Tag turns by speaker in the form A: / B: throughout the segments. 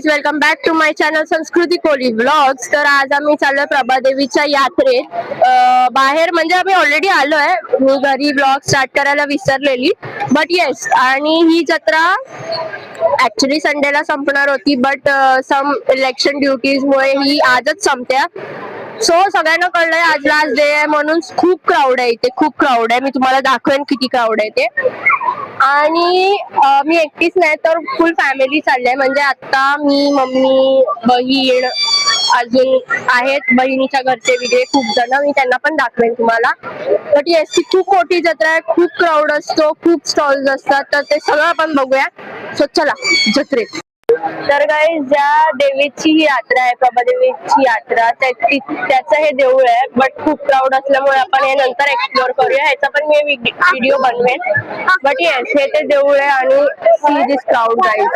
A: Guys, welcome back to my channel Sanskruti Koli vlogs. तर आज आम्ही चाललोय प्रभादेवीच्या यात्रेत. बाहेर म्हणजे आम्ही ऑलरेडी आलोय. मी घरी व्लॉग स्टार्ट करायला विसरलेली, बट येस. आणि ही जत्रा ऍक्च्युली संडेला संपणार होती, बट सम इलेक्शन ड्युटीज मुळे ही आजच संपते. सो सगळ्यांना कळलंय आज लास्ट डे आहे म्हणून खूप क्राऊड आहे इथे, खूप क्राऊड आहे. मी तुम्हाला दाखवेन किती क्राऊड आहे ते. आणि मी एकटीच नाही तर फुल फॅमिली चालली आहे. म्हणजे आता मी, मम्मी, बहीण अजून आहेत, बहिणीच्या घरचे वगैरे खूप जण. मी त्यांना पण दाखवेन तुम्हाला. बट येस, ती खूप मोठी जत्रा आहे, खूप क्राऊड असतो, खूप स्टॉल्स असतात. तर ते सगळं आपण बघूया. सो चला जत्रेत. तर गाईज, ज्या देवीची ही यात्रा आहे, प्रभादेवीची यात्रा, त्याचं हे देऊळ आहे. बट खूप क्राऊड असल्यामुळे आपण हे नंतर एक्सप्लोर करूया. ह्याचा पण मी व्हिडिओ बनवेन. बट येस, हे ते देऊळ आहे. आणि सी दिस क्राऊड गाईज,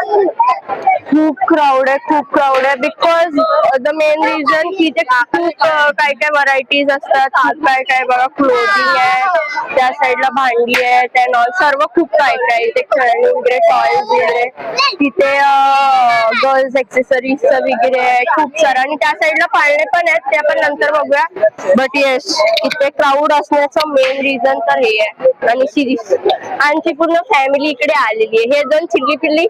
A: खूप क्राऊड आहे, खूप क्राऊड आहे. बिकॉज द मेन रिझन की ते खूप काय काय व्हरायटीज असतात, खूप काय काय बघा, क्लोथिंग आहे, त्या साईडला भांडी आहे, त्या सर्व खूप काय काय. इथे खेळणी वगैरे, टॉयज वगैरे, तिथे गर्ल्स एक्सेसरीज वगैरे आहे खूप सारं. आणि त्या साईडला पाळणे पण आहेत, ते आपण नंतर बघूया. बट येस, इथे क्राऊड असण्याचं मेन रिझन तर हे आहे. आणि सिरीज आमची पूर्ण फॅमिली इकडे आलेली आहे. हे दोन चिल्ली पिल्ली,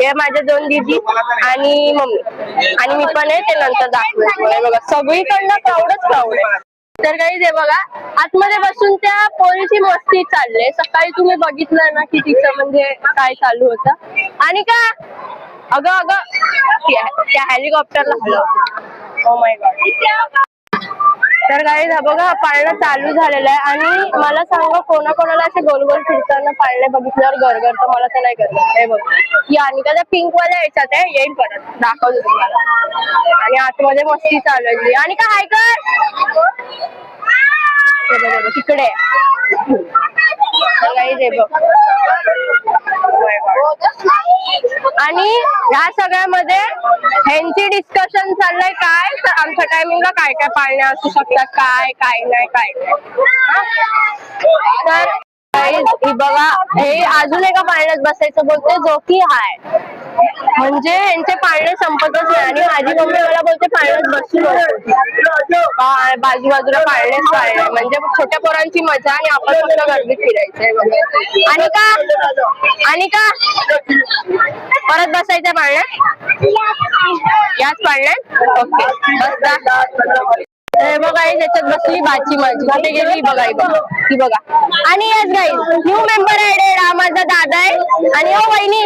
A: हे माझ्या दोन दीदी आणि मम्मी, आणि मी पण आहे, ते नंतर दाखवतो. बघा, सगळीकडनं क्राऊडच क्राऊड आहे. तर काही दे बघा, आतमध्ये बसून त्या पोरीची मस्ती चालले. सकाळी तुम्ही बघितलं ना की तिचं म्हणजे काय चालू होतं. आणि का अगं अगं त्या हेलिकॉप्टरला हलव. Oh my God. तर गाईज, हा बघा, पाळणं चालू झालेलं आहे. आणि मला सांगा, कोणाकोणाला असे गोल गोल फिरताना पाळणे बघितल्यावर गरगर, तर मला तर नाही गरगर. हे बघ, ही अनिका त्या पिंक वाल्या याच्यात आहे, येईल परत दाखवतो तुम्हाला. आणि आतमध्ये मस्ती चालू आहे. आणि का हाय कर तिकडे आणि ह्या सगळ्यामध्ये ह्यांची डिस्कशन चाललंय काय तर आमच्या टायमिंगला काय काय पाळणे असू शकतात, काय काय नाही, काय तर ही बघा, हे अजून एका पाळण्यात बसायचं बोलते, जो की हाय. म्हणजे यांचे पाळणे संपतच नाही. आणि माझी मम्मी मला बोलते पाळण्यात बसू नको, बाजूबाजूला पाळणेच पाळणे, म्हणजे छोट्या पोरांची मजा आणि आपण फक्त गर्दीत फिरायचंय. आणि का परत बसायचं पाळण्यात, याच पाळण्यात. ओके, बस. हे बघा, याच्यात बसली बाची माझी, कुठे गेली बघा, ही बघा. आणि yes guys, new member added, हा माझा दादा आहे. आणि ओ वहिनी,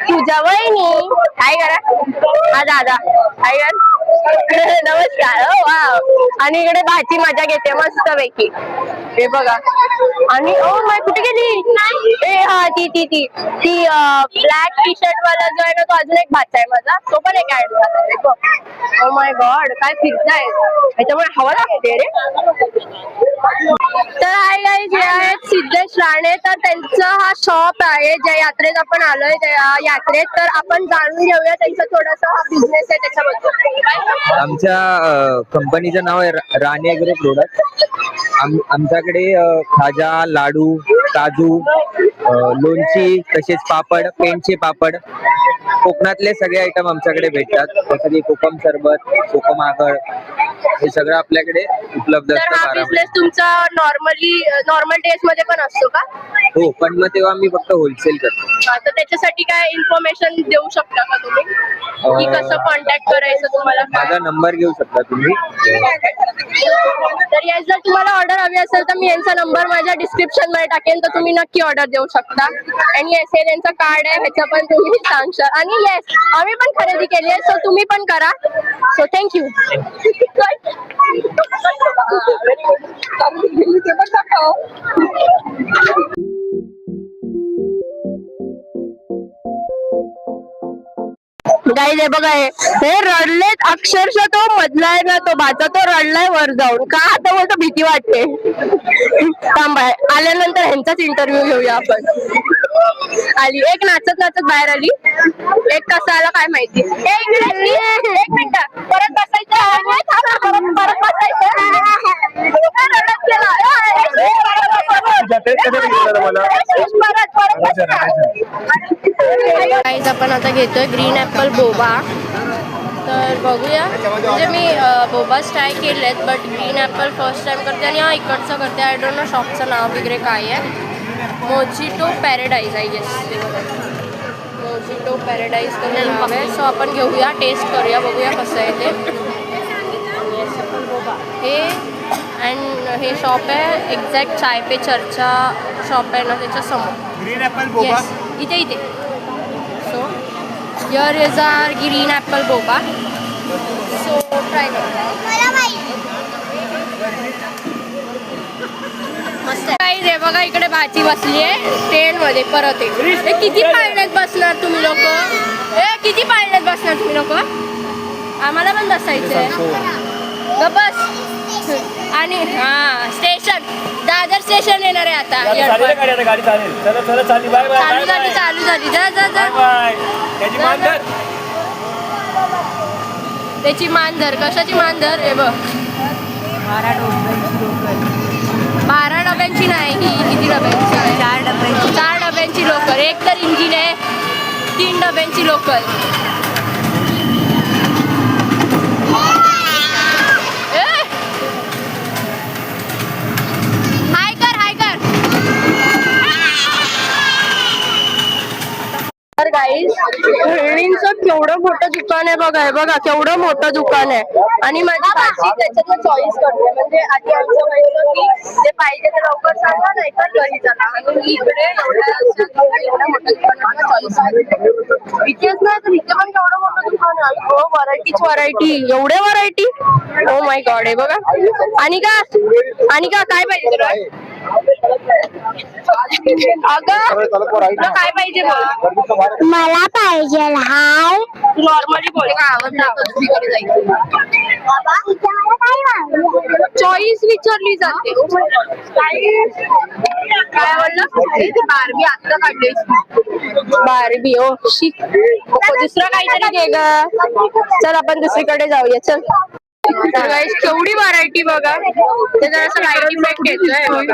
A: तुझ्या वहिनी काय करा, हा दादा काय कर. नमस्कार. हो वा. आणि इकडे भाची मजा घेते मस्त पैकी, हे बघा. आणि ओ माय, कुठे गेली. ए हा, ती ब्लॅक टी शर्ट वाला जो आहे ना, तो अजून एक भाचा आहे माझा, तो पण एक ऍड झाला. ओ माय गॉड, काय फिरताय, त्याच्यामुळे हवा लागते रे. तर हाय गाईज, हे आहेत सिद्धेश राणे. तर त्यांचा हा शॉप आहे ज्या यात्रेत आपण आलोय, त्या यात्रेत. तर आपण जाणून घेऊया त्यांचा थोडासा हा बिझनेस आहे त्याच्याबद्दल.
B: आमच्या कंपनीचं नाव आहे राणे ॲग्रो प्रोडक्ट. आमच्याकडे खाजा, लाडू, काजू, लोणची, तसेच पापड, पेंटचे पापड, कोकणातले सगळे आयटम आमच्याकडे भेटतात. जसं की कोकम सरबत, कोकम आगळ, हे सगळं आपल्याकडे उपलब्ध असतं.
A: तर हा बिझनेस तुमचा नॉर्मल डेज मध्ये पण असतो का?
B: हो, पण मग तेव्हा आम्ही फक्त होलसेल करतो.
A: तर त्याच्यासाठी काय इन्फॉर्मेशन देऊ शकता का तुम्ही, की कसं कॉन्टॅक्ट करायचं तुम्हाला?
B: माझा नंबर घेऊ शकता तुम्ही.
A: तर याच जर तुम्हाला ऑर्डर हवी असेल तर मी यांचा नंबर माझ्या डिस्क्रिप्शन मध्ये टाकेन, तर तुम्ही नक्की ऑर्डर देऊ शकता. आणि येस, हे त्यांचं कार्ड आहे, ह्याचं पण तुम्ही सांगशाल. आणि येस, आम्ही पण खरेदी केली आहे, सो तुम्ही पण करा. So thank you. गाईज, हे बघा, हे रडलेत अक्षरशः. तो मधला आहे ना, तो भाचा, तो रडलाय वर जाऊन. का आता बोलतो भीती वाटते. थांबाय, आल्यानंतर ह्यांचाच इंटरव्ह्यू घेऊया आपण. आली एक नाचत नाचत बाहेर आली, एक कसा आला काय माहिती. एक मिनिट, परत बसायचं, परत बसायचं. परत गाईज आपण आता घेतोय ग्रीन ॲपल बोबा. तर बघूया, म्हणजे मी बोबाच ट्राय केलेत but green Apple first time करते आणि हा इकडचं करते. आय डोंट नो शॉपचं नाव वगैरे काय आहे. Mojito paradise I guess, mojito paradise करून नाव आहे. सो आपण घेऊया, टेस्ट करूया, बघूया कसं आहे ते. हे अँड हे शॉप आहे एक्झॅक्ट चाय पे चर्चा शॉप आहे ना त्याच्या समोर.
C: Green apple boba.
A: इथे इथे. So here is our green apple boba. So try करूया. मस्त काही रे बघा, इकडे भाजी बसली आहे ट्रेनमध्ये परत एक. हे किती पाळण्यात बसणार तुम्ही लोक? हे किती पाळण्यात बसणार तुम्ही लोक? आम्हाला पण बसायचं आहे. बस. आणि हा स्टेशन, दादर स्टेशन येणार आहे आता.
C: गाडी चालेल. चला चला चालली. Bye bye.
A: चालू झाली, चालू झाली. जा जा जा.
C: त्याची मान धर.
A: त्याची मान धर. कशाची मान धर? हे बघ, 12 डब्यांची नाही ही. किती डब्यांची? 4 डब्यांची. 4 डब्यांची लोकल. एक तर इंजिन आहे, 3 डब्यांची लोकल. हाय कर, हाय कर. तर गाईज, खेळणींचं केवढं मोठं दुकान आहे बघा. हे बघा केवढं मोठं दुकान आहे. आणि माझी भाजी त्याच्यातनं चॉईस करते. म्हणजे आधी आमचं व्हायचं की जे पाहिजे ते लवकर सांगा, नाही तर घरी चला. आणि इकडे एवढ्या मोठ्या दुकानात चॉईस आहे. इथेच नाही तर इथे पण केवढं मोठं दुकान आहे. हो, व्हरायटीच व्हरायटी. एवढे व्हरायटी. Oh my God. हे बघा. आणि का काय पाहिजे तुला? अगं तुला काय पाहिजे बोल.
D: मला पाहिजे हाय.
A: नॉर्मली बोल. काय आवडतं तिकडे जायचं. चॉईस विचारली जाते. काय आवडलं? बारबी आत्ता काढली. बारबी. Oh she. दुसरं काहीतरी घे ग. चल आपण दुसरीकडे जाऊया. चल. तर गाईस केवढी व्हरायटी बघा. ते जरासं लाईट इफेक्ट येतोय.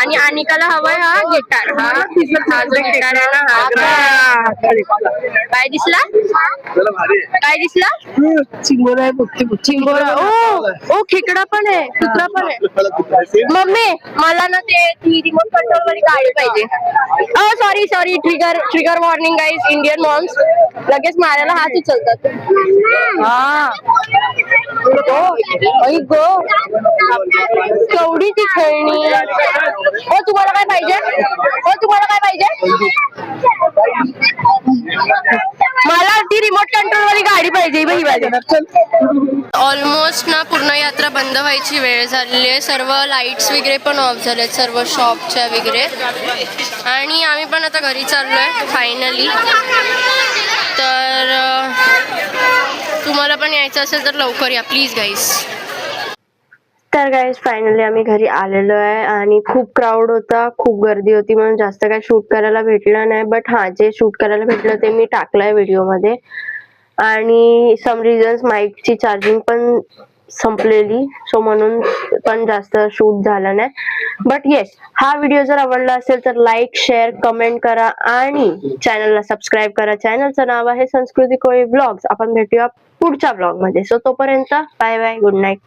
A: आणि अनिकाला हवाय हा गिटार. हा जो गिटार आहे ना हा. काय दिसला? काय दिसला?
D: चिंबोरा आहे बघते.
A: चिंबोरा. ओ खेकडा पण आहे, कुत्रा पण आहे. मम्मी मला ना ते रिमोट कंट्रोल वाली गाडी पाहिजे. Oh sorry trigger warning guys. Indian moms लगेच मारायला हात उचलतात. हा गो केवढी ती खेळणी. हो तुम्हाला काय पाहिजे? मला ती रिमोट कंट्रोल वाली गाडी पाहिजे. ऑलमोस्ट ना पूर्ण यात्रा बंद व्हायची वेळ झालेली आहे. सर्व लाईट्स वगैरे पण ऑफ झालेत, सर्व शॉपच्या वगैरे. आणि आम्ही पण आता घरी चाललोय फायनली. तर तुम्हाला पण यायचं असेल तर लवकर या प्लीज गाईस. तर गाईज फायनली आम्ही घरी आलेलो आहे आणि खूप क्राऊड होता, खूप गर्दी होती म्हणून जास्त काय शूट करायला भेटलं नाही. बट हा जे शूट करायला भेटलं ते मी टाकलंय व्हिडिओमध्ये. आणि सम रिझन्स माईकची चार्जिंग पण संपलेली, सो म्हणून पण जास्त शूट झालं नाही. बट येस, हा व्हिडिओ जर आवडला असेल तर लाईक, शेअर, कमेंट करा आणि चॅनलला सबस्क्राईब करा. चॅनलचं नाव आहे संस्कृती कोळी ब्लॉग्स. आपण भेटूया पुढच्या ब्लॉग मध्ये. सो तोपर्यंत बाय बाय, गुड नाईट.